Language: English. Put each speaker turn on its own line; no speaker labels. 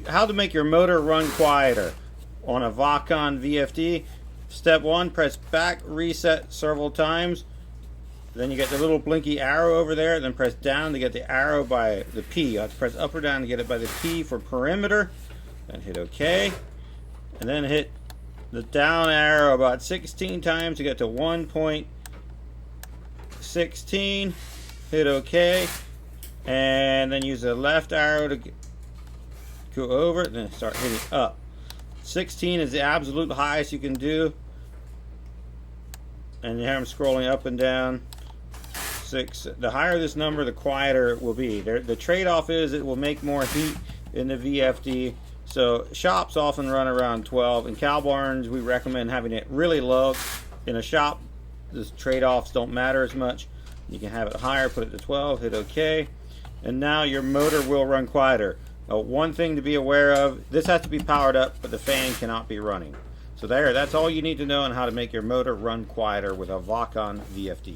how to make your motor run quieter on a Vacon VFD. Step 1, press back reset several times. Then you get the little blinky arrow over there. Then press down to get the arrow by the P. You have to press up or down to get it by the P for perimeter. Then hit OK. And then hit the down arrow about 16 times to get to 1.16. Hit OK. And then use the left arrow to go over it. Then start hitting up. 16 is the absolute highest you can do. And you have them scrolling up and down. 6. The higher this number, the quieter it will be. The trade-off is it will make more heat in the VFD. So shops often run around 12. In cow barns, we recommend having it really low. In a shop, the trade-offs don't matter as much. You can have it higher, put it to 12, hit OK. And now your motor will run quieter. One thing to be aware of, this has to be powered up, but the fan cannot be running. So that's all you need to know on how to make your motor run quieter with a Vacon VFD.